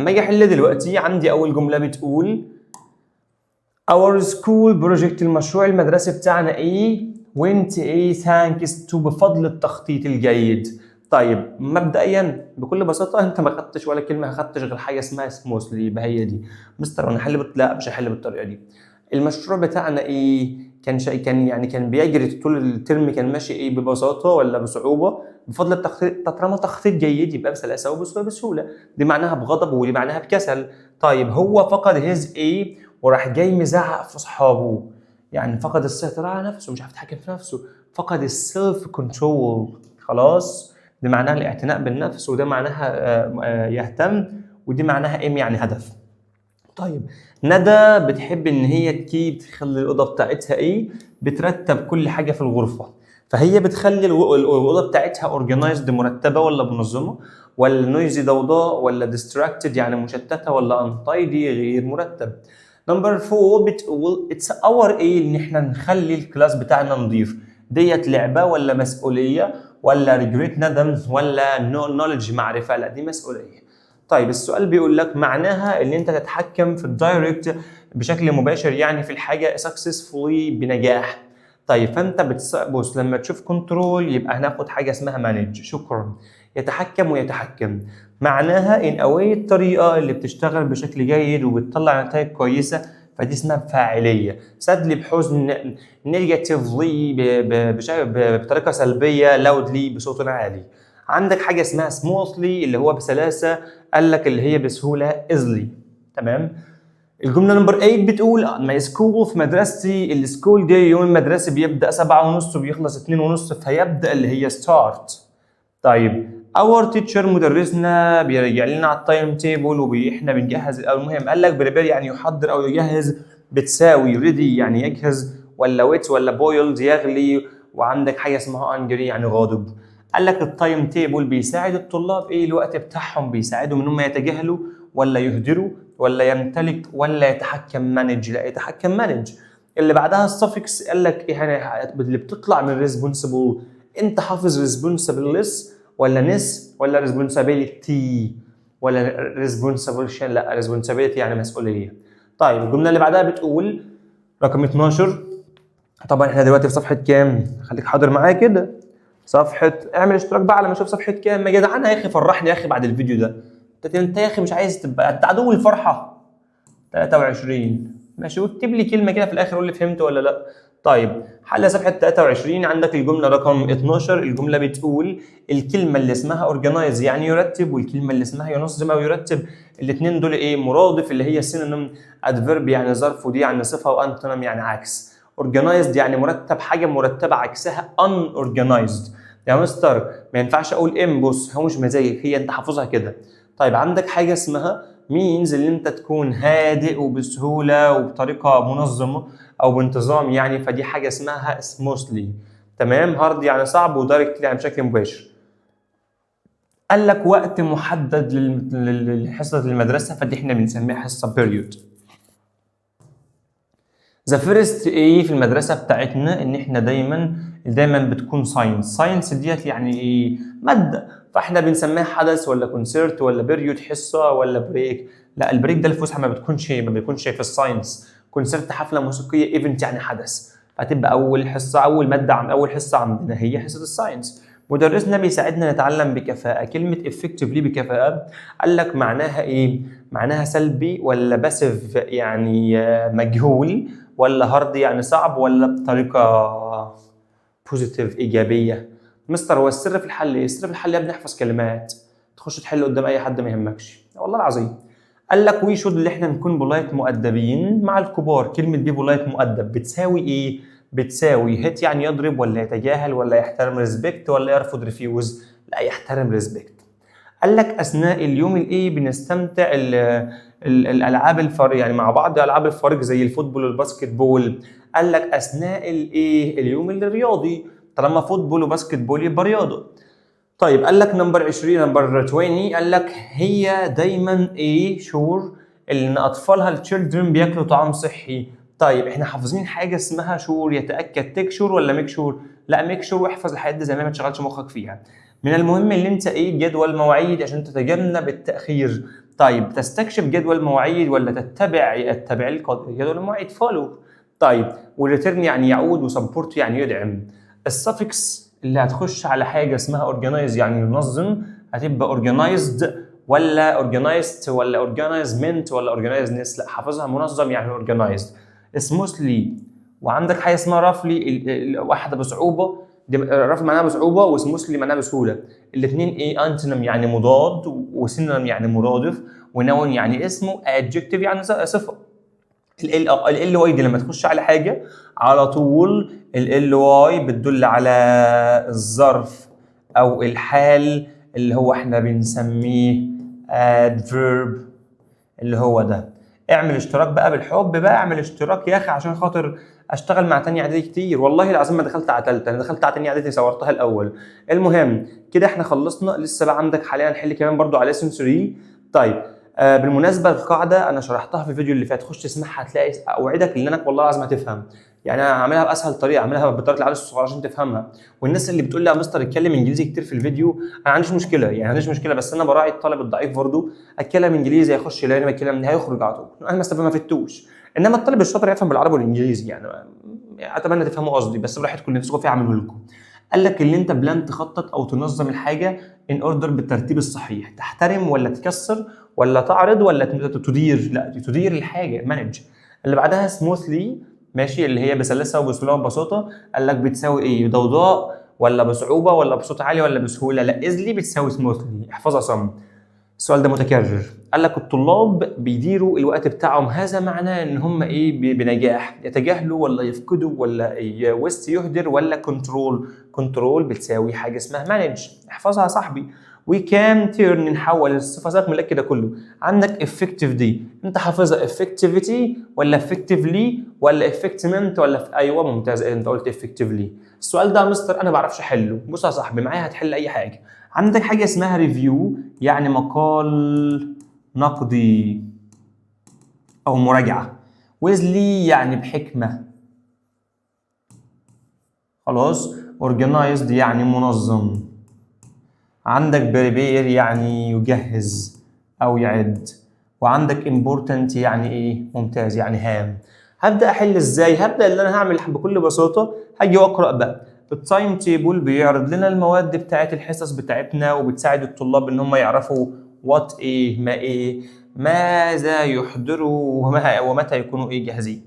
اما اجي احل دلوقتي عندي اول جمله بتقول our school project المشروع المدرسي بتاعنا ايه went ايه thanks to بفضل التخطيط الجيد. طيب مبدئيا بكل بساطه انت ما خدتش ولا كلمه، ما خدتش غير حاجه اسمها smoothly، يبقى هي دي. مستر انا لا مش هحل بالطريقه دي. المشروع بتاعنا ايه كان بيجري طول الترم، كان ماشي ايه ببساطه ولا بصعوبه؟ بفضل التخطيط. طالما تخطيط جيد يبقى بسلاسه وبسهوله، دي معناها بغضب ودي معناها بكسل. طيب هو فقد هيز ايه وراح جاي مزعق في اصحابه، يعني فقد السيطره على نفسه، مش عارف يتحكم في نفسه، فقد السيلف كنترول. خلاص، دي معناها الاعتناء بالنفس، وده معناها يهتم، ودي معناها ايه يعني هدف. طيب ندى بتحب ان هي تخلي الاوضه بتاعتها ايه بترتب كل حاجه في الغرفه، فهي بتخلي الاوضه بتاعتها اورجنايزد مرتبه ولا منظمه، ولا نويزي ضوضاء، ولا ديستراكتد يعني مشتته، ولا انتايدي غير مرتب. نمبر 4 بتقول اتس اور ايه ان احنا نخلي الكلاس بتاعنا نظيف. ديت لعبه ولا مسؤوليه ولا ريجريت ندم ولا نولج معرفه؟ لا دي مسؤوليه. طيب السؤال بيقول لك معناها ان انت تتحكم في الدايركت بشكل مباشر، يعني في الحاجه سكسسفولي بنجاح. طيب فانت بص لما تشوف كنترول يبقى هناخد حاجه اسمها مانج. شكرا. يتحكم ويتحكم معناها ان اوي الطريقه اللي بتشتغل بشكل جيد وبتطلع نتائج كويسه، فدي اسمها فاعليه. سادلي بحزن، نيجاتيفلي بطريقه سلبيه، لاودلي بصوت عالي. عندك حاجه اسمها سموثلي اللي هو بسلاسه، قال لك اللي هي بسهوله ايزلي. تمام. الجمله نمبر 8 بتقول ماي سكول في مدرستي، السكول دي يوم المدرسي بيبدا 7:30 وبيخلص 2:30، فيبدا اللي هي ستارت. طيب اور تيتشر مدرسنا بيرجع لنا على التايم تيبل واحنا بنجهز. المهم قال لك بريبير يعني يحضر او يجهز، بتساوي ريدي يعني يجهز، ولا ويت ولا بويلد يغلي، وعندك حاجه اسمها انجري يعني غاضب. قال لك التايم تيبل بيساعد الطلاب ايه الوقت بتاعهم، بيساعدهم ان هم يتجاهلوا ولا يهدروا ولا يمتلك ولا يتحكم مانج. لا يتحكم مانج. اللي بعدها السفكس قال لك ايه اللي بتطلع من ريسبونسبل. انت حافظ ريسبونسبلس ولا نس ولا ريسبونسابيلتي ولا ريسبونسبلشن؟ لا ريسبونسابيلتي يعني مسؤوليه. طيب الجمله اللي بعدها بتقول رقم 12. طبعا احنا دلوقتي في صفحه كام؟ خليك حاضر معايا كده. صفحه، اعمل اشتراك بقى على ما اشوف صفحه كام. يا جدعان يا اخي فرحني يا اخي بعد الفيديو ده. انت يا اخي مش عايز تبقى انت عدو الفرحه. 23 ماشي، واكتب لي كلمه كده في الاخر قول لي فهمت ولا لا. طيب حل صفحه 23 عندك الجمله رقم 12. الجمله بتقول الكلمه اللي اسمها اورجنايز يعني يرتب، والكلمه اللي اسمها ينظم او يرتب، الاثنين دول ايه مرادف اللي هي سينونيم، ادفيرب يعني ظرف ودي يعني صفه، وانتونيم يعني عكس. اورجنايزد يعني مرتب، حاجه مرتبه عكسها ان اورجنايزد. يا مستر ما ينفعش اقول ام، بص هو مش مزاجك، هي انت حافظها كده. طيب عندك حاجه اسمها means اللي انت تكون هادئ وبسهوله وبطريقه منظمه او بانتظام يعني، فدي حاجه اسمها smoothly. تمام. هارد يعني صعب، ودايركت يعني بشكل مباشر. قال لك وقت محدد لحصه المدرسه، فدي احنا بنسميها حصه period. ذا فيرست ايه في المدرسه بتاعتنا ان احنا دايما بتكون ساينس ديت يعني ايه ماده، فاحنا بنسميها حدث ولا كونسيرت ولا بيريود حصه ولا بريك. لا البريك ده الفسحه ما بيكونش في الساينس. كونسيرت حفله موسيقيه، ايفنت يعني حدث، فتبقى اول ماده عن اول حصه عندنا هي حصه الساينس. مدرسنا بيساعدنا نتعلم بكفاءه. كلمه effectively بكفاءه قال لك معناها ايه؟ معناها سلبي ولا باسيف يعني مجهول، ولا هارد يعني صعب، ولا بطريقه بوزيتيف ايجابيه؟ مستر هو السر في الحل ايه؟ السر في الحل يا ابني احفظ كلمات تخش تحل قدام اي حد ما يهمكش والله العظيم. قال لك وي شود اللي احنا نكون بولايت مؤدبين مع الكبار. كلمه دي بولايت مؤدب بتساوي ايه؟ بتساوي هيت يعني يضرب ولا يتجاهل ولا يحترم ريسبكت ولا يرفض ريفيوز؟ لا يحترم ريسبكت. قال لك اثناء اليوم الايه بنستمتع الالعاب الفريق يعني مع بعض العاب الفريق زي الفوتبول والباسكت بول. قال لك اثناء الايه اليوم الرياضي، طالما فوتبول وباسكت بول يبقى رياضه. طيب قال لك نمبر 20 قال لك هي دايما ايه شور ان اطفالها التشيلدرن بياكلوا طعام صحي. طيب احنا حافظين حاجه اسمها شور يتاكد، تك شور ولا ميك شور؟ لا ميك شور، واحفظ الحاجات دي زي ما تشغلش مخك فيها. من المهم ان انت ايه جدول مواعيد عشان تتجنب التاخير. طيب تستكشف جدول المواعيد ولا تتبع جدول المواعيد فولو. طيب والريتيرن يعني يعود وسبورت يعني يدعم. السفكس اللي هتخش على حاجه اسمها اورجانايز يعني ينظم هتبقى اورجانايزد ولا اورجانايزد ولا اورجانايزمنت ولا اورجانايزنس. لا حافظها منظم يعني اورجانايزد. سموثلي وعندك حاجه اسمها رافلي واحده بصعوبه رافلي معناها بصعوبه وسموثلي معناها بسهوله. الاثنين ايه انتونيم يعني مضاد وسينونيم يعني مرادف ونون يعني اسمه ادجكتيف يعني صفه. ال واي دي لما تخش على حاجه على طول ال واي بتدل على الظرف او الحال اللي هو احنا بنسميه adverb اللي هو ده. اعمل اشتراك بقى بالحب بقى، اعمل اشتراك يا اخي عشان خاطر اشتغل مع تانية اعدادي كتير. والله العظيم ما دخلت على تالتة، انا دخلت على تانية اعدادي صورتها الاول. المهم كده احنا خلصنا، لسه بقى عندك حاليا نحل كمان برضو على lesson 3. طيب بالمناسبه القاعده انا شرحتها في الفيديو اللي فات، خش اسمعها هتلاقي اوعدك ان انا والله العظيم هتفهم. يعني انا هعملها باسهل طريقه، اعملها بطريقه العيال الصغيره عشان تفهمها. والناس اللي بتقول لي يا مستر اتكلم انجليزي كتير في الفيديو، انا ما عنديش مشكله، يعني ما عنديش مشكله، بس انا براعي الطالب الضعيف برضه. اتكلم انجليزي هيخش يلاقيني بتكلم ده هيخرج على طول، انا ما فدتوش. انما الطالب الشاطر يفهم بالعربي والانجليزي، يعني اتمنى تفهموا قصدي، بس براحتكم اللي نفسكم فيه اعمله لكم. قال لك اللي انت بلان تخطط او تنظم الحاجه ان اوردر بالترتيب الصحيح، تحترم ولا تكسر ولا تعرض ولا تدير. لا تدير الحاجه مانج. اللي بعدها سموثلي ماشي اللي هي بسلاسه وبسهوله وببساطه. قال لك بتساوي ايه؟ ضوضاء ولا بصعوبه ولا بصوت عالي ولا بسهوله؟ لا ايزلي بتساوي سموثلي، احفظها صم. السؤال ده متكرر. قال لك الطلاب بيديروا الوقت بتاعهم، هذا معناه ان هم ايه بنجاح، يتجاهلوا ولا يفقدوا ولا ويست يهدر ولا كنترول. كنترول بتساوي حاجه اسمها مانج، احفظها يا صاحبي. وي كان تيرن نحول الصفه ذات من كده كله. عندك افكتيف دي انت حافظها افكتيفيتي ولا افكتيفلي ولا افكتمنت ولا ايوه ممتاز انت قلت افكتيفلي. السؤال ده يا مستر انا ما بعرفش احله. بص يا صاحبي معايا هتحل اي حاجه. عندك حاجه اسمها ريفيو يعني مقال نقدي او مراجعه. ويزلي يعني بحكمه. خلاص. اورجنايزد يعني منظم. عندك بريبير يعني يجهز او يعد. وعندك امبورتنت يعني ايه؟ ممتاز يعني هام. هبدا احل ازاي؟ هبدا اللي انا هعمل بكل بساطه هاجي واقرا بقى. التايم تيبل بيعرض لنا المواد بتاعت الحصص بتاعتنا وبتساعد الطلاب ان هم يعرفوا وات ايه ما ايه ماذا يحضروا ومتى يكونوا ايه جاهزين.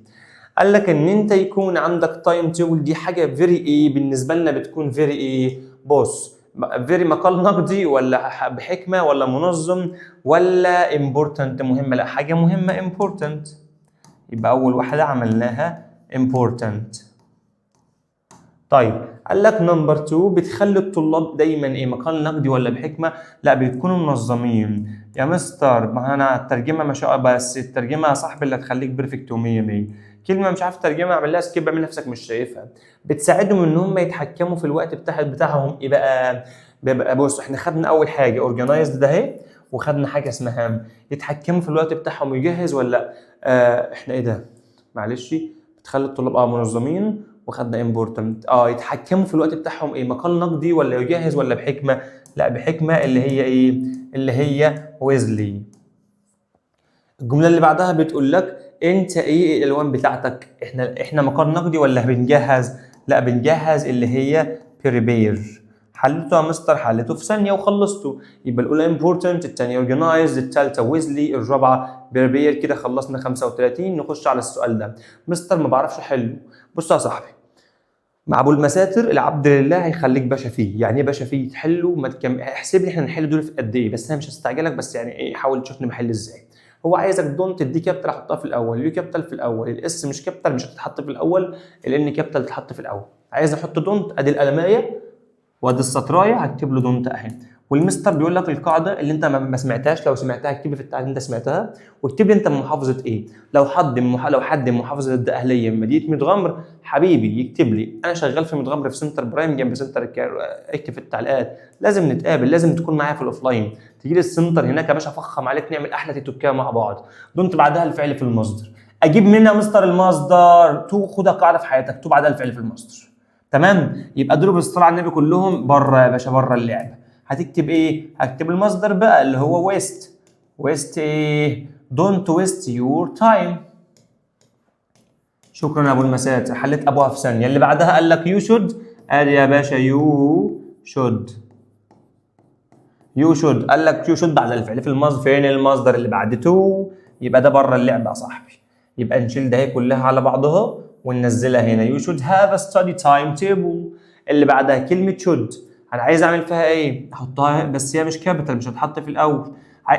قال لك ان انت يكون عندك تايم تيبل دي حاجه فيري ايه بالنسبه لنا بتكون فيري ايه. بص فيري مقال نقدي ولا بحكمه ولا منظم ولا امبورتنت مهمه؟ لا حاجه مهمه امبورتنت. يبقى اول واحده عملناها امبورتنت. طيب قال لك نمبر 2 بتخلي الطلاب دايما ايه مقال نقدي ولا بحكمه؟ لا بتكونوا منظمين. يا مستر ما انا الترجمه ما شاء الله، بس الترجمه يا صاحبي اللي هتخليك بيرفكت و100 100. كلمه مش عارف ترجمه اعمل لها سكيب اعمل نفسك مش شايفها. بتساعدهم ان هم يتحكموا في الوقت بتاعهم ايه بقى؟ بيبقى بص احنا خدنا اول حاجه اورجنايزد ده اهي، وخدنا حاجه اسمها يتحكموا في الوقت بتاعهم ويجهز ولا احنا ايه ده؟ معلش بتخلي الطلاب منظمين وخدنا امبورتنت. يتحكموا في الوقت بتاعهم ايه مقال نقدي ولا يجهز ولا بحكمه؟ لا بحكمه اللي هي ايه؟ اللي هي ويزلي. الجمله اللي بعدها بتقول لك انت ايه الالوان بتاعتك؟ احنا مقال نقدي ولا بنجهز؟ لا بنجهز اللي هي بريبير. حلته يا مستر؟ حلته في ثانيه وخلصته. يبقى الاولى امبورتنت، الثانيه اورجنايزد، الثالثه ويزلي، الرابعه بريبير. كده خلصنا 35. نخش على السؤال ده. مستر ما بعرفش احله. بص يا صاحبي مع ابو المساتر العبد لله هيخليك باشا فيه. يعني ايه باشا فيه؟ تحله ما احسب لي احنا هنحل دول في قد ايه، بس انا مش هستعجلك، بس يعني ايه حاول تشوفني بحل ازاي. هو عايزك دونت دي كابيتال احطها في الاول، اليو كابيتال في الاول، الاس مش كابيتال مش هتتحط في الاول، الان كابيتال تتحط في الاول. عايز احط دونت ادي القلمايه وادي السطرايه هكتب له دونت اهي. والمستر بيقول لك القاعده اللي انت ما سمعتهاش، لو سمعتها اكتب لي في التعليق انت سمعتها، واكتب لي انت من محافظه ايه. لو حد من محافظه الدقهليه من مدينه متغمر حبيبي يكتب لي انا شغال في متغمر في سنتر برايم جنب سنتر اكتب في التعليقات. لازم نتقابل، لازم تكون معايا في الاوفلاين، تيجي لي السنتر هناك يا باشا افخم عليك نعمل احلى تيتوكيه مع بعض. دونت بعدها الفعل في المصدر. اجيب منين يا مستر المصدر؟ تو خدها قاعده في حياتك، تو بعدها الفعل في المصدر. تمام. يبقى دول بالصلاه على النبي كلهم بره يا باشا بره اللعبه. هتكتب ايه؟ هكتب المصدر بقى اللي هو ويست waste ايه؟ don't waste your time. شكرا يا ابو المسات، حليت ابوها في ثانيه. اللي بعدها قال لك you should، ادي يا باشا you should. you should قال لك you should بعد الفعل في المصدر. فين المصدر اللي بعد to؟ يبقى ده بره اللعبه يا صاحبي. يبقى نشيل ده كلها على بعضها وننزلها هنا. you should have a study timetable. اللي بعدها كلمه should، انا عايز اعمل فيها ايه؟ احطها بس هي مش كابيتال، مش هتحط في الاول.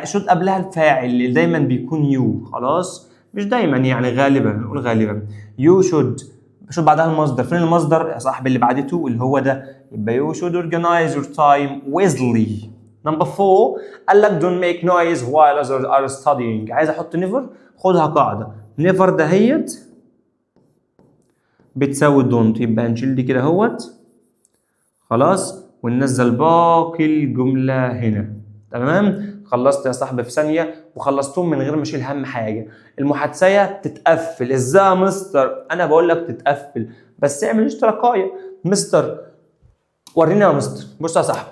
should قبلها الفاعل اللي دايما بيكون you. خلاص، مش دايما يعني، غالبا نقول غالبا. you should بعدها المصدر. فين المصدر يا صاحبي اللي بعد to؟ اللي هو ده. يبقى you should organize your time wisely. Number 4 قال لك don't make noise while others are studying. عايز احط never، خدها قاعده. never دهيت بتساوي don't، يبقى هنشيل دي كده اهوت. خلاص، وننزل باقي الجمله هنا. تمام، خلصت يا صاحبي في ثانيه، وخلصتهم من غير ما اشيل هم حاجه. المحادثه بتتقفل ازاي يا مستر؟ انا بقول لك تتقفل، بس اعمل اشتراكايه. مستر ورينا يا مستر. بص يا صاحبي،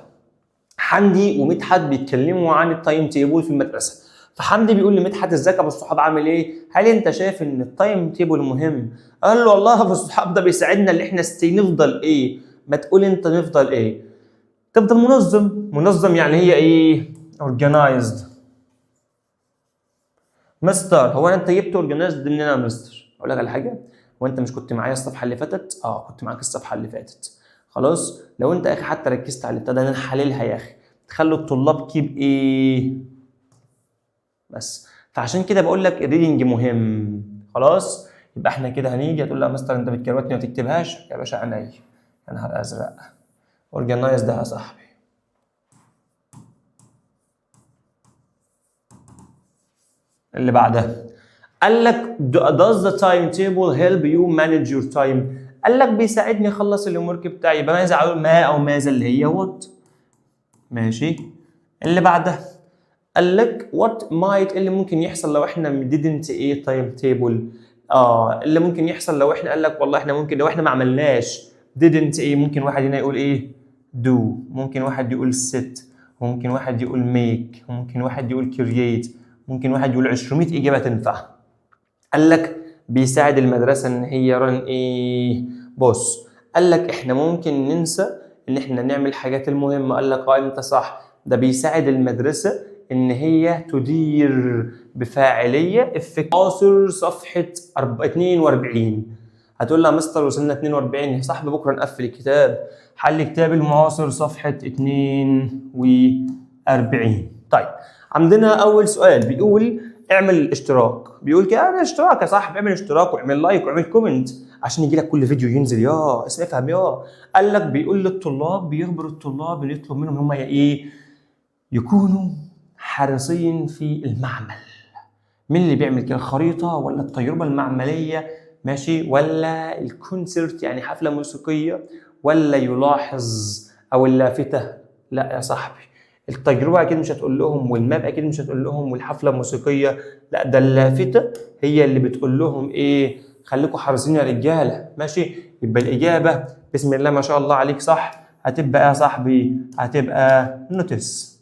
حمدي ومدحت بيتكلموا عن التايم تيبل في المدرسه. فحمدي بيقول لمدحت ازيك يا ابو الصحاب عامل ايه؟ هل انت شايف ان التايم تيبل مهم؟ قال له والله يا ابو الصحاب ده بيساعدنا ان احنا نفضل ايه؟ ما تقول انت نفضل ايه؟ تفضل منظم. منظم يعني هي ايه؟ organized. مستر هو انت جبت organized منين يا مستر؟ اقول لك على حاجه، هو انت مش كنت معايا الصفحه اللي فاتت؟ كنت معاك الصفحه اللي فاتت. خلاص، لو انت يا اخي حتى ركزت على ابتدى نحللها يا اخي، تخلوا الطلاب كيب ايه؟ بس. فعشان كده بقول لك الريدنج مهم. خلاص، يبقى احنا كده هنيجي هتقول له يا مستر انت بتكروتني وما تكتبهاش. يا باشا عينيا، يا نهار ازرق. اورجنايز ده يا صاحبي. اللي بعدها قال لك does the timetable help you manage your time؟ قال لك بيساعدني اخلص الهومورك بتاعي. يبقى ماذا اقول؟ ما او ماذا اللي هي what. ماشي. اللي بعدها قال لك what might اللي ممكن يحصل لو احنا didn't ايه time table. اللي ممكن يحصل لو احنا قال لك والله احنا ممكن لو احنا ما عملناش didn't ايه، ممكن واحد هنا يقول ايه؟ do، ممكن واحد يقول sit، ممكن واحد يقول make، ممكن واحد يقول create، ممكن واحد يقول 200 اجابه تنفع. قال لك بيساعد المدرسه ان هي رن ايه؟ بص، قال لك احنا ممكن ننسى ان احنا نعمل الحاجات المهمه. قال لك انت صح، ده بيساعد المدرسه ان هي تدير بفاعليه. اخر صفحه 42. هتقول لها مستر وصلنا 42 يا صاحبي، بكره نقفل الكتاب. حل كتاب المعاصر صفحه 42. طيب، عندنا اول سؤال بيقول اعمل اشتراك. بيقول كده اعمل اشتراك يا صاحبي، اعمل اشتراك واعمل لايك واعمل كومنت عشان يجي لك كل فيديو ينزل. يا اسمع افهم يا. قال لك بيقول للطلاب، بيخبر الطلاب اللي يطلب منهم هم ايه؟ يكونوا حريصين في المعمل. مين اللي بيعمل كده؟ الخريطه ولا التجربه المعمليه؟ ماشي، ولا الكونسرت يعني حفله موسيقيه، ولا يلاحظ او اللافته؟ لا يا صاحبي، التجربه اكيد مش هتقول لهم، والماب اكيد مش هتقول لهم، والحفله الموسيقيه لا، ده اللافته هي اللي بتقول لهم ايه؟ خليكم حريصين يا رجاله. ماشي، يبقى الاجابه بسم الله ما شاء الله عليك صح. هتبقى يا صاحبي هتبقى نوتس،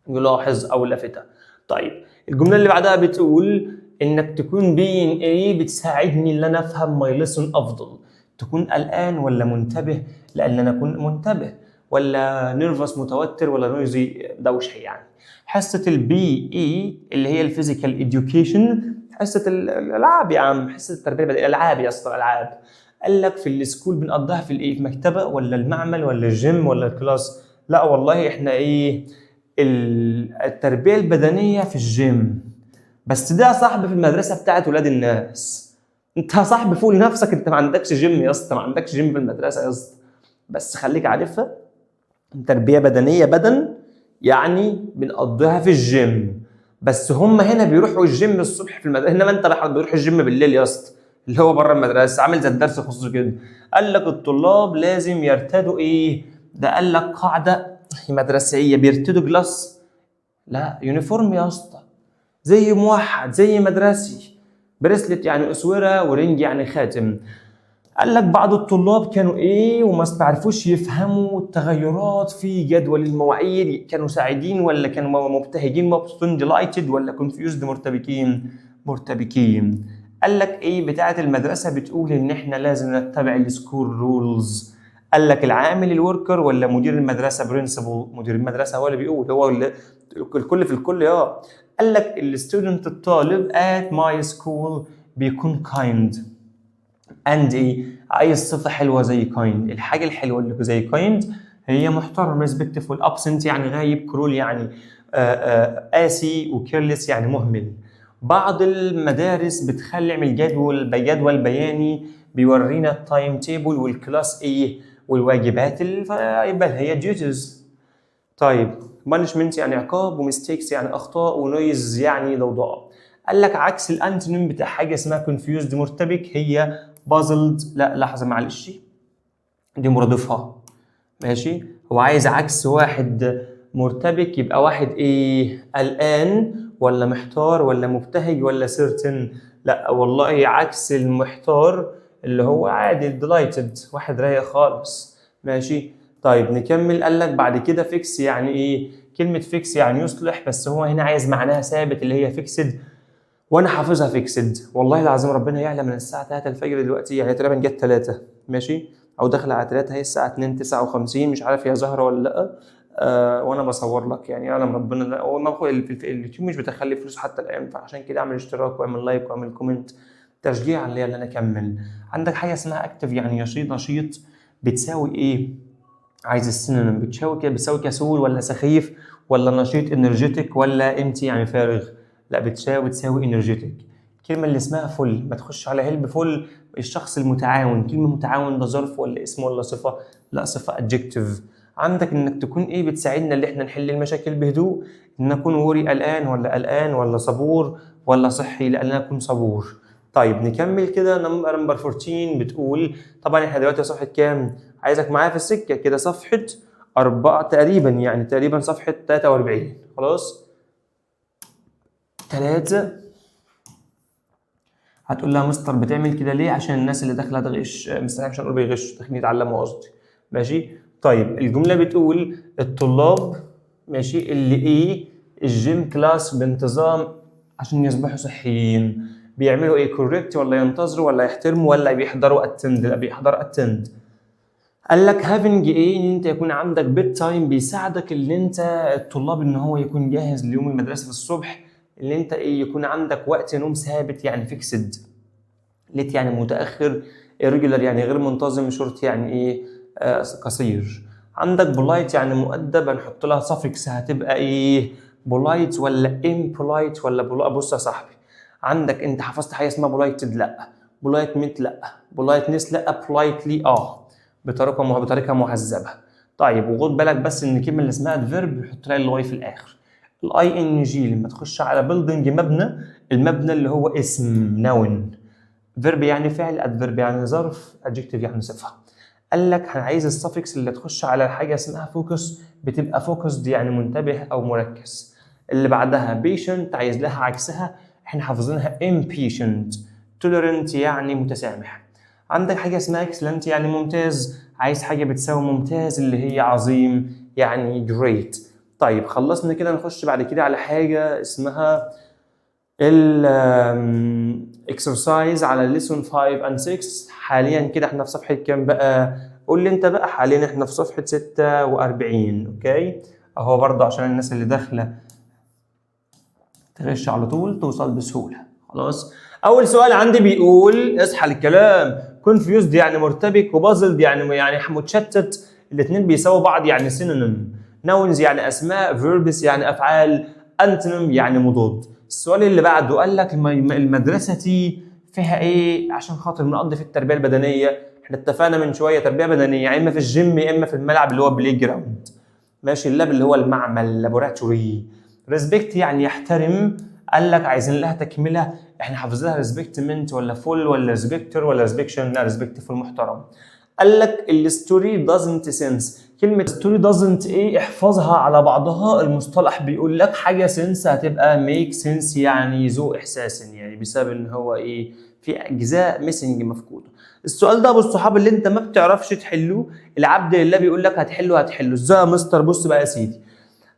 يلاحظ او لافته. طيب، الجمله اللي بعدها بتقول انك تكون بين ايه؟ بتساعدني ان انا افهم ماي ليسون افضل. تكون قلقان ولا منتبه؟ لان انا اكون منتبه، ولا نيرفس متوتر، ولا نويزي دوشه يعني. حصه البي اي اللي هي الفيزيكال اديوكيشن، حصه الالعاب يا عم، حصه التربيه البدنيه، الالعاب يا اسطى الالعاب. قال لك في السكول بنقضيها في الايه؟ في مكتبه ولا المعمل ولا الجيم ولا الكلاس؟ لا والله احنا ايه؟ التربيه البدنيه في الجيم. بس ده يا صاحبي في المدرسه بتاعت ولاد الناس. انت يا صاحبي فوق لنفسك، انت ما عندكش جيم يا اسطى، ما عندكش جيم في المدرسه يا اسطى. بس خليك عارفها، تربيه بدنيه بدن يعني بنقضيها في الجيم. بس هم هنا بيروحوا الجيم الصبح في المدرسه، انما انت بتروح الجيم بالليل يا اسطى، اللي هو بره المدرسه، عامل زي الدرس خصوصي كده. قال لك الطلاب لازم يرتدوا ايه؟ ده قال لك قاعده مدرسيه، بيرتدوا جلاس، لا يونيفورم يا اسطى، زي موحد زي مدرسي. بريسلت يعني اسوره، ورينج يعني خاتم. قال لك بعض الطلاب كانوا ايه وما بيعرفوش يفهموا التغيرات في جدول المواعيد، كانوا سعيدين ولا كانوا مبتهجين مبسوطين ديلايتد ولا كونفيوزد مرتبكين. قال لك ايه بتاعه المدرسه بتقول ان احنا لازم نتبع السكول رولز. قال لك العامل الوركر ولا مدير المدرسه برنسبل؟ مدير المدرسه هو اللي بيقول، هو اللي الكل في الكل. قال لك الستودنت الطالب at my school بيكون kind and ايه عايز صفه حلوه زي kind. الحاجه الحلوه اللي زي kind هي محترم respectful. absent يعني غايب، cruel يعني قاسي، وكيرلس يعني مهمل. بعض المدارس بتخلي يعمل جدول بياني بيورينا التايم تيبل والكلاس ايه والواجبات يبقى هي duties. طيب punishment يعني عقاب، وميستيكس يعني اخطاء، ونويز يعني ضوضاء. قال لك عكس الانتونيم بتاع حاجه اسمها confused مرتبك هي puzzled. لا لحظه معلش، دي مرادفها. ماشي، هو عايز عكس واحد مرتبك، يبقى واحد ايه قلقان ولا محتار ولا مبتهج ولا certain. لا والله عكس المحتار اللي هو عادي delighted، واحد رايق خالص. ماشي طيب نكمل. قال لك بعد كده فيكس يعني ايه؟ كلمة فيكس يعني يصلح، بس هو هنا عايز معناها ثابت اللي هي فيكسد، وانا حافظها فيكسد. والله العظيم ربنا يعلم من الساعة 3 الفجر دلوقتي، يعني تقريبا جت 3 ماشي او داخله على 3، هي الساعة 2:59، مش عارف هي ظاهرة ولا لا. وانا بصور لك يعني يعلم ربنا. لا هو ما اليوتيوب مش بتخلي فلوس حتى الان، فعشان كده اعمل اشتراك واعمل لايك واعمل كومنت تشجيع اللي انا اكمل. عندك حاجة اسمها اكتف يعني نشيط، بتساوي ايه؟ عايز السينونيم. بتساوي كده، بتساوي كسول ولا سخيف ولا نشيط انرجيتك ولا امتي يعني فارغ؟ لا بتساوي انرجيتك. الكلمه اللي اسمها فل ما تخش على هيلب فل، الشخص المتعاون. كلمه متعاون ده ظرف ولا اسم ولا صفه؟ لا صفه adjective. عندك انك تكون ايه بتساعدنا اللي احنا نحل المشاكل بهدوء، ان نكون وري قلقان ولا صبور ولا صحي؟ لا انا اكون صبور. طيب نكمل كده. نمبر 14 بتقول، طبعا احنا دلوقتي صفحه كام؟ عايزك معايا في السكه كده، صفحه 4 تقريبا، يعني تقريبا صفحه 43. خلاص 3. هتقول لها مستر بتعمل كده ليه؟ عشان الناس اللي داخله تغش. مستر مش هنقول بيغشوا، داخلين يتعلموا قصدي. ماشي طيب الجمله بتقول الطلاب ماشي اللي ايه الجيم كلاس بانتظام عشان يصبحوا صحيين بيعملوا ايه؟ كوريكت ولا ينتظروا ولا يحترموا ولا بيحضروا اتند؟ لا بيحضر اتند. قال لك هافنج ايه؟ ان انت يكون عندك بيت تايم بيساعدك ان انت الطلاب ان هو يكون جاهز ليوم المدرسه في الصبح، ان انت ايه يكون عندك وقت نوم ثابت يعني فيكسد. ليت يعني متاخر، irregular يعني غير منتظم، شورت يعني ايه قصير. عندك بولايت يعني مؤدب، هنحط لها suffix هتبقى ايه؟ بولايت ولا impolite ولا بص يا صاحبي، عندك انت حفظت حاجه اسمها بولايتد؟ لا. بولايت ميت؟ لا. بولايتنس؟ لا. بولايتلي بطريقه مهذبه. طيب وخد بالك بس ان الكلمه اللي اسمها الفيرب بيحط لها الواي في الاخر. الاي ان جي لما تخش على بيلدينج مبنى، المبنى اللي هو اسم نون، فيرب يعني فعل، ادفيرب يعني ظرف، ادجكتيف يعني صفه. قال لك عايز السفكس اللي تخش على حاجه اسمها فوكس، بتبقى فوكسد يعني منتبه او مركز. اللي بعدها بيشنت عايز لها عكسها، احنا حافظينها impatient. tolerant يعني متسامح. عندك حاجه اسمها excellent يعني ممتاز، عايز حاجه بتساوي ممتاز اللي هي عظيم يعني great. طيب خلصنا كده، نخش بعد كده على حاجه اسمها الاكسرسايز على lesson 5 and 6. حاليا كده احنا في صفحه كام بقى؟ قول لي انت بقى. حاليا احنا في صفحه 46. اوكي اهو برضه عشان الناس اللي داخله تغش على طول توصل بسهوله. خلاص اول سؤال عندي بيقول اصحى للكلام. confused يعني مرتبك، وبازلد يعني متشتت، الاثنين بيساووا بعض يعني سينونيم. nouns يعني اسماء، verbs يعني افعال، antonym يعني مضاد. السؤال اللي بعده قال لك المدرسه دي فيها ايه؟ عشان خاطر نقضي في التربيه البدنيه. احنا اتفقنا من شويه تربيه بدنيه يا اما في الجيم يا اما في الملعب اللي هو بلاي جراوند. ماشي اللاب اللي هو المعمل لابوراتوري. ريسبكت يعني يحترم. قال لك عايزين لها تكمله، احنا حافظينها ريسبكتمنت ولا فول ولا ريسبكتور ولا ريسبكشن؟ لا ريسبكتفول محترم. قال لك الستوري doesn't sense. كلمة story doesn't ايه احفظها على بعضها. المصطلح بيقول لك حاجة sense هتبقى make sense يعني ذو احساس، يعني بسبب ان هو ايه في اجزاء ميسنج مفقودة. السؤال ده ابو الصحاب اللي انت ما بتعرفش تحله، العبد لله بيقول لك هتحله ازاي يا مستر؟ بص بقى يا سيدي،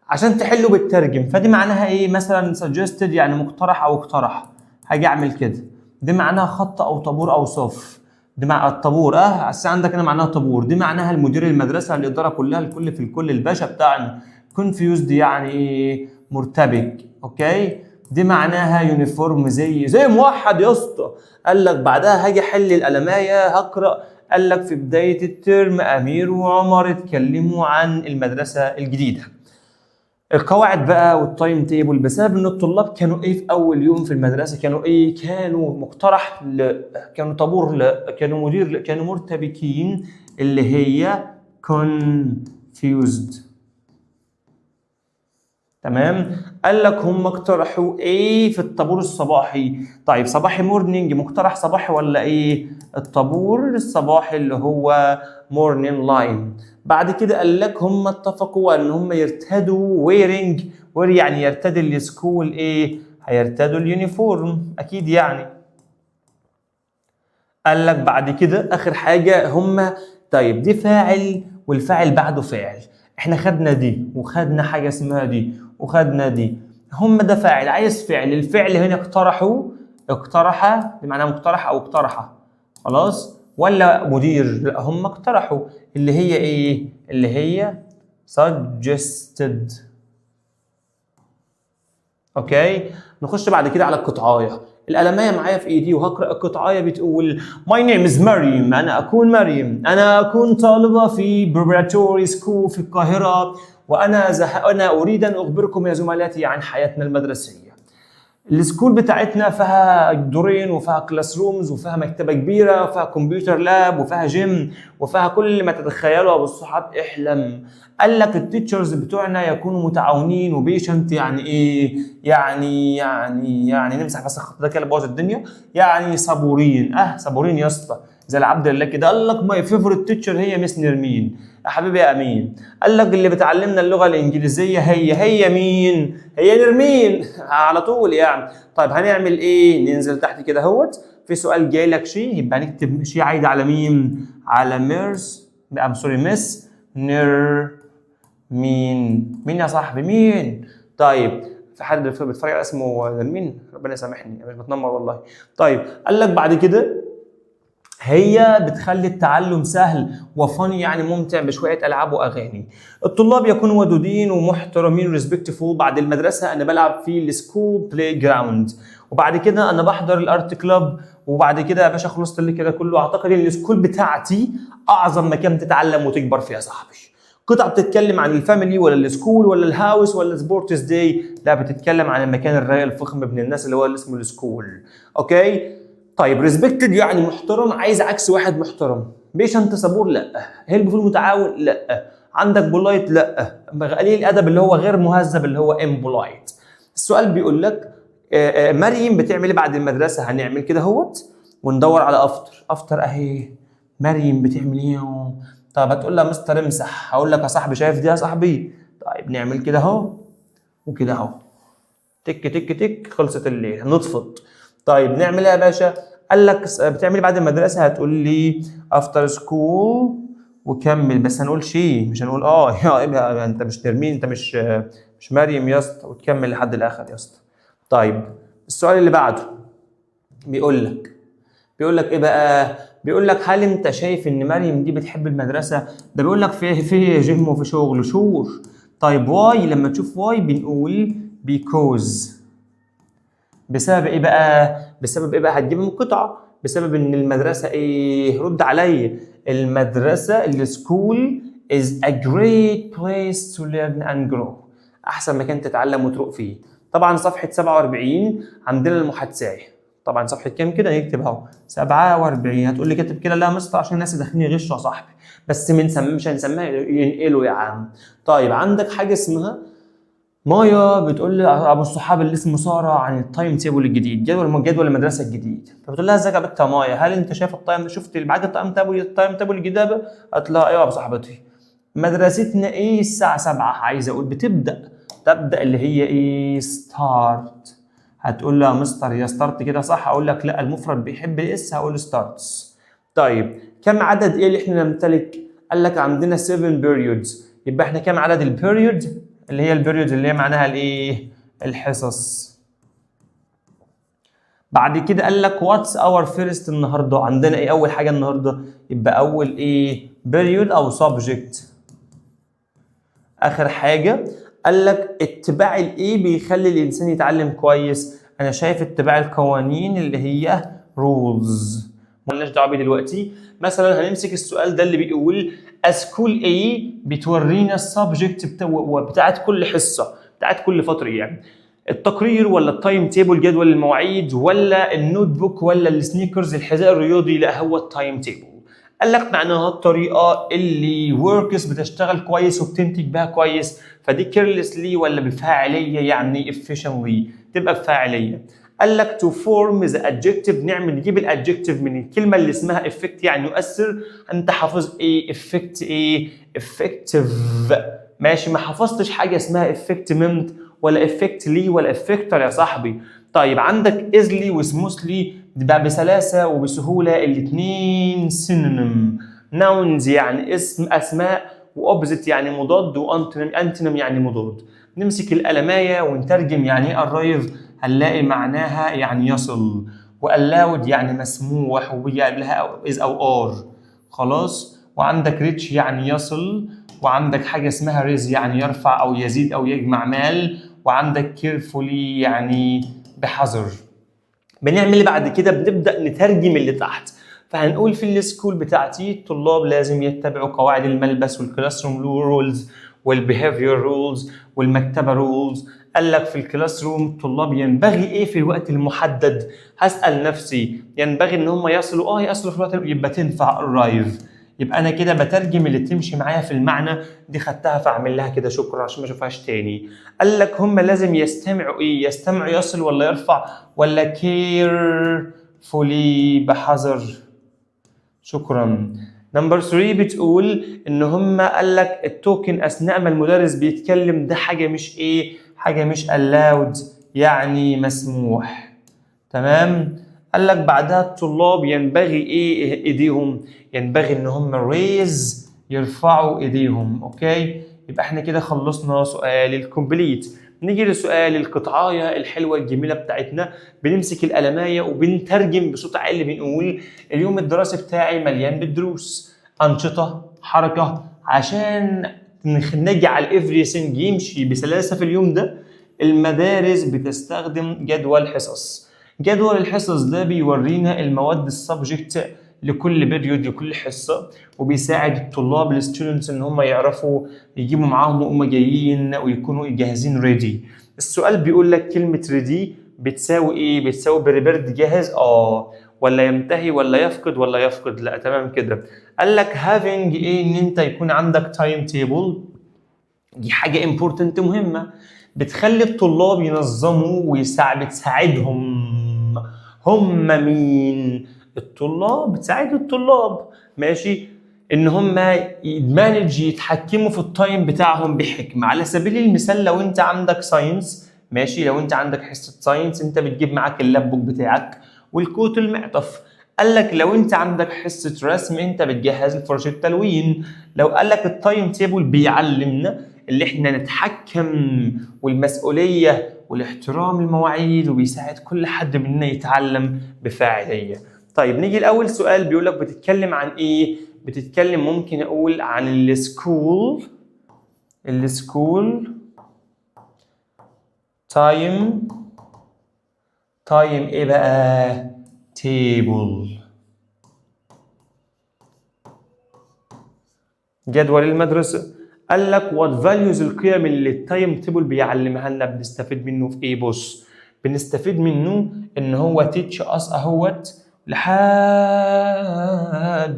عشان تحله بالترجم، فدي معناها ايه؟ مثلا suggested يعني مقترح او اقترح، هاجي اعمل كده، دي معناها خط او طابور او صف. دي مع الطابور بس عندك هنا معناها طابور، دي معناها المدير المدرسه، الاداره كلها، الكل في الكل، الباشا بتاعنا. confused يعني مرتبك. اوكي، دي معناها يونيفورم زي موحد يا اسطى. قال لك بعدها هاجي احل القلمايه هقرا. قال لك في بدايه الترم امير وعمر اتكلموا عن المدرسه الجديده. القواعد بقى والتايم تيبل، بسبب ان الطلاب كانوا ايه في اول يوم في المدرسه؟ كانوا ايه؟ كانوا مقترح كانوا طابور كانوا مدير كانوا مرتبكين، اللي هي confused. تمام. قال لك هم اقترحوا ايه في الطابور الصباحي؟ طيب صباحي مورنينج، مقترح صباحي ولا ايه؟ الطابور الصباحي اللي هو مورنينج لاين. بعد كده قال لك هم اتفقوا ان هم يرتدوا ويرنج، وير يعني يرتدي السكول ايه؟ هيرتدوا اليونيفورم اكيد يعني. قال لك بعد كده اخر حاجه هم، طيب دي فاعل والفاعل بعده فاعل، احنا خدنا دي وخدنا حاجه اسمها دي وخدنا دي، هم ده فاعل عايز فعل. الفعل هنا اقترحوا، اقترح بمعنى مقترح او اقترحه، خلاص، ولا مدير؟ لا هم اقترحوا، اللي هي ايه؟ اللي هي suggested. اوكي، نخش بعد كده على القطعايه. القلمايه معايا في ايدي وهقرا القطعايه بتقول My name is مريم، انا اكون مريم، انا اكون طالبه في preparatory school في القاهره، انا اريد ان اخبركم يا زملاتي عن حياتنا المدرسيه. السكول بتاعتنا فيها دورين وفيها كلاس رومز وفيها مكتبه كبيره وفيها كمبيوتر لاب وفيها جيم وفيها كل ما تتخيله يا ابو الصحاب احلم. قال لك التيتشرز بتوعنا يكونوا متعاونين وبيشنت، يعني ايه؟ يعني نمسح بس الخط ده كده بوظ الدنيا، يعني صبورين. صبورين يا اسطى، زي العبد لله كده. قال لك ماي فيفورت تيتشر هي مس نرمين. يا حبيبي يا امين، قال لك اللي بتعلمنا اللغه الانجليزيه هي مين؟ هي نرمين على طول يعني. طيب هنعمل ايه؟ ننزل تحت كده اهوت، في سؤال جاي لك شيء، يبقى نكتب شيء عايد على مين؟ على مس مين يا صاحبي؟ مين؟ طيب في حد بيتفرج على اسمه نرمين؟ ربنا يسامحني مش بتنمر والله. طيب قال لك بعد كده هي بتخلي التعلم سهل وفني، يعني ممتع بشويه العاب واغاني. الطلاب يكونوا ودودين ومحترمين ريسبكتفول. بعد المدرسه انا بلعب في السكول بلاي جراوند، وبعد كده انا بحضر الارت كلاب، وبعد كده يا باشا خلصت اللي كده كله. اعتقد ان السكول بتاعتي اعظم مكان تتعلم وتكبر فيها يا صاحبي. قطعه بتتكلم عن الفاميلي ولا السكول ولا الهاوس ولا سبورتس داي؟ لا، بتتكلم عن المكان الرايق الفخم ابن الناس اللي هو اللي اسمه السكول. اوكي طيب، ريسبكتد يعني محترم، عايز عكس واحد محترم. بيشنت صبور؟ لا. هيلبفول متعاون؟ لا. عندك بولايت؟ لا. قليل الادب اللي هو غير مهذب اللي هو امبولايت. السؤال بيقول لك مريم بتعمل ايه بعد المدرسه؟ هنعمل كده اهوت وندور على افتر اهي. مريم بتعمل ايه؟ طب هتقول لها مستر امسح، هقول لك يا صاحبي شايف دي يا صاحبي؟ طيب نعمل كده اهو وكده اهو، تك تك تك، خلصت الليل نطفت. طيب نعمل ايه يا باشا؟ قال لك بتعمل بعد المدرسه؟ هتقول لي افتر سكول وكمل، بس هنقول شيء مش هنقول يا انت مش ترمين، انت مش مريم يا اسطى، وتكمل لحد الاخر يا اسطى. طيب السؤال اللي بعده بيقول لك ايه بقى؟ بيقول لك هل انت شايف ان مريم دي بتحب المدرسه؟ ده بيقول لك في جيم وفي شغل شور. طيب واي، لما تشوف واي بنقول because. بسبب ايه بقى؟ هتجيب من قطعه. بسبب ان المدرسه ايه؟ رد عليا. المدرسه السكول is a great place to learn and grow. احسن مكان تتعلم وتروق فيه. طبعا صفحه 47 عندنا المحادثه. طبعا صفحه كام كده؟ نكتب اهو 47. هتقول لي كاتب كده؟ لا يا مستر عشان الناس داخلين يغشوا يا صاحبي، بس مش هنسميها ينقلوا يا عم. طيب عندك حاجه اسمها مايا بتقول لي ابو الصحاب اللي اسمه ساره عن التايم تيبل الجديد، جدول المدرسه الجديد. فبتقول لها ازيك يا بنت يا مايا، هل انت شايف شفت اللي معاك التايم تيبل الجديد ده؟ قالت لها ايوه يا صاحبتي. مدرستنا ايه الساعه 7، عايز اقول تبدا اللي هي ايه ستارت. هتقول له يا مستر يا ستارت كده صح، اقول لك لا المفرد بيحب الاس هقول ستارتس. طيب كم عدد ايه اللي احنا نمتلك؟ قال لك عندنا 7 periods. يبقى احنا كم عدد البيريود؟ اللي هي البيريود اللي هي معناها الايه؟ الحصص. بعد كده قال لك واتس اور فيرست النهارده، عندنا ايه اول حاجه النهارده؟ يبقى اول ايه؟ بيريود او سبجكت. اخر حاجه قال لك اتباع الايه بيخلي الانسان يتعلم كويس، انا شايف اتباع القوانين اللي هي رولز. مالناش دعوه بيه دلوقتي. مثلا هنمسك السؤال ده اللي بيقول اسكول ايه بتورينا السبجكت بتاعت كل حصه، بتاعت كل فتره يعني. التقرير ولا التايم تيبل جدول المواعيد ولا النوت بوك ولا السنيكرز الحذاء الرياضي؟ لا هو التايم تيبل. قال لك معناها الطريقه اللي وركس بتشتغل كويس وبتنتج بها كويس، فدي كيرلسلي ولا بفاعليه يعني efficiently تبقى بفاعليه. قال لك to form the adjective نجيب الادجكتيف من الكلمه اللي اسمها effect يعني يؤثر. انت حافظ ايه effect ايه؟ effective. ماشي، ما حفظتش حاجه اسمها effectment ولا effectly ولا effector يا صاحبي. طيب عندك easily وسموثلي بقى بسلاسه وبسهوله، الاثنين synonym. nouns يعني اسماء، واوبزيت يعني مضاد، وانتونيم يعني مضاد. نمسك الألماية ونترجم يعني ايه arrive، هنلاقي معناها يعني يصل، واللاود يعني مسموح وبيجي قبلها is او are. خلاص. وعندك ريتش يعني يصل، وعندك حاجة اسمها ريز يعني يرفع أو يزيد أو يجمع مال، وعندك كيرفولي يعني بحذر. بنعمل ايه بعد كده؟ بنبدأ نترجم اللي تحت. فهنقول في السكول بتاعتي الطلاب لازم يتبعوا قواعد الملبس والكلاس روم رولز والبيهافير رولز والمكتبة رولز. قال لك في الكلاس روم الطلاب ينبغي ايه في الوقت المحدد؟ هسأل نفسي ينبغي ان هم يصلوا في الوقت، يبقى تنفع arrive. يبقى انا كده بترجم اللي تمشي معايا في المعنى. دي خدتها فاعمل لها كده شكرا عشان ما اشوفهاش تاني. قال لك هم لازم يستمعوا ايه؟ يستمعوا يصل ولا يرفع ولا carefully بحذر. شكرا. نمبر 3 بتقول ان هم قال لك التوكن اثناء ما المدرس بيتكلم ده حاجه مش ايه؟ حاجه مش allowed يعني مسموح. تمام. قال لك بعدها الطلاب ينبغي ايه ايديهم؟ ينبغي ان هم ريز يرفعوا ايديهم. اوكي، يبقى احنا كده خلصنا سؤال الكومبليت. نيجي لسؤال القطعايه الحلوه الجميله بتاعتنا. بنمسك القلمايه وبنترجم بصوت عالي، بنقول اليوم الدراسي بتاعي مليان بالدروس، انشطه، حركه، عشان نجعل everything يمشي بسلاسه في اليوم ده. المدارس بتستخدم جدول حصص. جدول الحصص ده بيورينا المواد السبجكت لكل بيريود لكل حصه، وبيساعد الطلاب الستودنتس ان هم يعرفوا يجيبوا معاهم وهم جايين ويكونوا جاهزين ريدي. السؤال بيقول لك كلمه ريدي بتساوي ايه؟ بتساوي بريبيرد جاهز ولا ينتهي ولا يفقد ولا يفقد؟ لا تمام كده. قال لك having ايه؟ ان انت يكون عندك تايم تيبل. دي حاجه امبورتنت مهمه، بتخلي الطلاب ينظموا بتساعدهم. هم مين؟ الطلاب. بتساعد الطلاب ماشي ان هم يمانج يتحكموا في التايم بتاعهم بحكمه. على سبيل المثال لو انت عندك ساينس ماشي، لو انت عندك حصه ساينس انت بتجيب معاك اللاب بوك بتاعك والكوت المعطف. قال لك لو انت عندك حصه رسم انت بتجهز فرشه تلوين. لو قال لك التايم تيبل بيعلمنا اللي احنا نتحكم والمسؤوليه والاحترام المواعيد، وبيساعد كل حد مننا يتعلم بفاعليه. طيب نيجي لاول سؤال بيقول لك بتتكلم عن ايه؟ بتتكلم ممكن اقول عن السكول تايم ايه بقى؟ تيبل. جدول المدرسه. قال لك وات فاليوز القيم اللي التايم تيبل بيعلمها لنا بنستفيد منه في ايه؟ بص بنستفيد منه ان هو تيتش اس اهوت لحد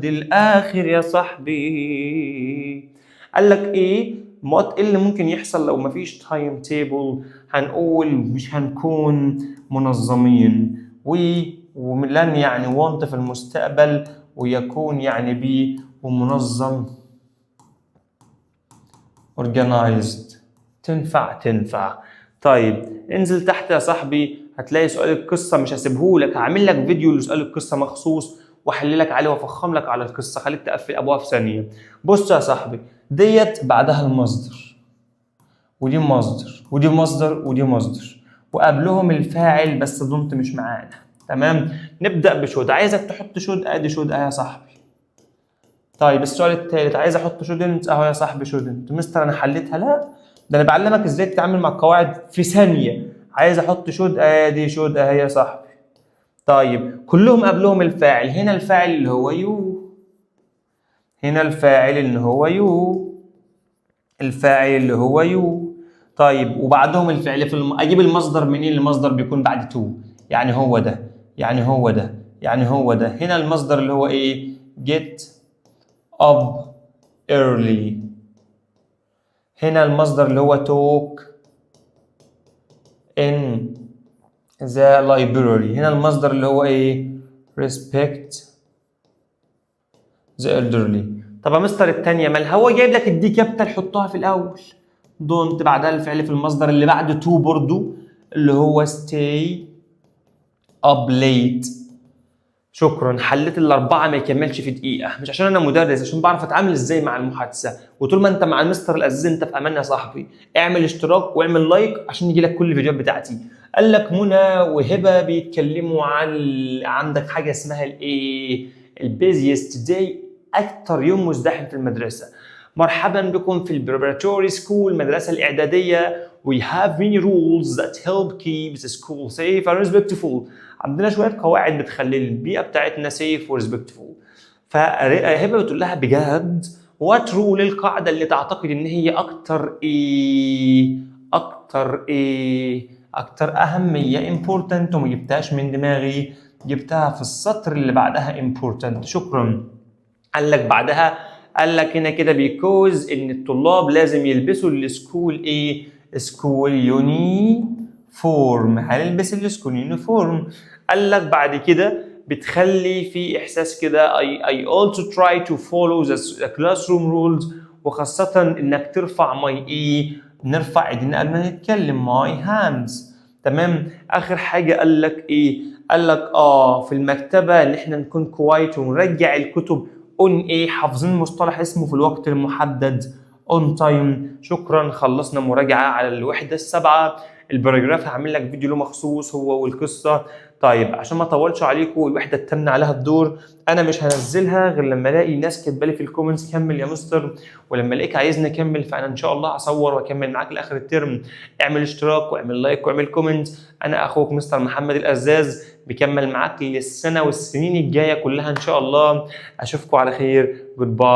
الاخر يا صاحبي. قال لك ايه؟ ايه اللي ممكن يحصل لو مفيش تايم تيبل؟ هنقول مش هنكون منظمين. ولن يعني want في المستقبل، ويكون يعني be ومنظم organized. تنفع. طيب انزل تحت يا صاحبي، هتلاقي سؤال القصة، مش هسيبهولك، هعمل لك فيديو لسؤال القصة مخصوص واحللك عليه وافخم لك على القصة، خليك تقفل ابوها في ثانية. بص يا صاحبي، ديت بعدها المصدر، ودي مصدر، ودي مصدر، ودي مصدر، وقبلهم الفاعل بس دونت مش معانا. تمام. نبدأ بشود، عايزك تحط شود، ادي شود اهي يا صاحبي. طيب السؤال الثالث، عايز احط شودنت اهو يا صاحبي شودنت. مستر انا حليتها؟ لا، ده انا بعلمك ازاي تتعامل مع القواعد في ثانيه. عايز احط شود، ادي شود اهي يا صاحبي. طيب كلهم قبلهم الفاعل، هنا الفاعل اللي هو يو، هنا الفاعل اللي هو يو، الفاعل اللي هو يو. طيب وبعدهم الفعل في اجيب المصدر منين؟ المصدر بيكون بعد تو، يعني هو ده، يعني هو ده، يعني هو ده. هنا المصدر اللي هو ايه؟ get up early. هنا المصدر اللي هو talk in the library. هنا المصدر اللي هو ايه؟ respect the elderly. طب يا مستر الثانيه مالها؟ هو جايب لك الدي كابيتال حطها في الاول، دونت بعدها الفعل في المصدر اللي بعد تو برضو اللي هو stay up late. شكرا، حليت الاربعه ما يكملش في دقيقه، مش عشان انا مدرس، عشان بعرف اتعامل ازاي مع المحادثه. وطول ما انت مع المستر العزيز انت في امان يا صاحبي. اعمل اشتراك واعمل لايك عشان يجي لك كل الفيديوهات بتاعتي. قال لك منى وهبه بيتكلموا عن عندك حاجه اسمها الايه؟ البيزيست داي، اكتر يوم مزدحم في المدرسه. مرحبا بكم في البريبراتوري سكول، المدرسه الاعداديه. We have many rules that help keep the school safe and respectful. عندنا شويه قواعد بتخلي البيئه بتاعتنا سيف وريسبكتفول. فهبه بتقول لها بجد وات رول، القاعده اللي تعتقد ان هي اكتر ايه؟ اكتر ايه؟ اكتر اهميه important. وما جبتهاش من دماغي، جبتها في السطر اللي بعدها important. شكرا. قال لك بعدها، قال لك هنا كده بيكوز ان الطلاب لازم يلبسوا السكول ايه؟ سكول يونيفورم. هنلبس السكول يونيفورم. قال لك بعد كده بتخلي في احساس كده I also try to follow the classroom rules، وخاصة انك ترفع ماي ايه؟ نرفع ايدينا قبل ما نتكلم، ماي هاندز. تمام. اخر حاجة قال لك ايه؟ قال لك في المكتبة ان احنا نكون كوايت ونرجع الكتب اون ايه؟ حافظين مصطلح اسمه في الوقت المحدد، اون تايم. شكرا، خلصنا مراجعه على الوحده السابعه. الباراجراف هعمل لك فيديو له مخصوص هو والقصه. طيب عشان ما اطولش عليكم، الوحده الثامنه عليها الدور، انا مش هنزلها غير لما الاقي ناس كاتبه لي في الكومنتس كمل يا مستر، ولما الاقيك عايزني اكمل فانا ان شاء الله هصور واكمل معاك لاخر الترم. اعمل اشتراك واعمل لايك واعمل كومنت. انا اخوك مستر محمد القزاز، بكمل معاك للسنه والسنين الجايه كلها ان شاء الله. اشوفكم على خير. جود باي.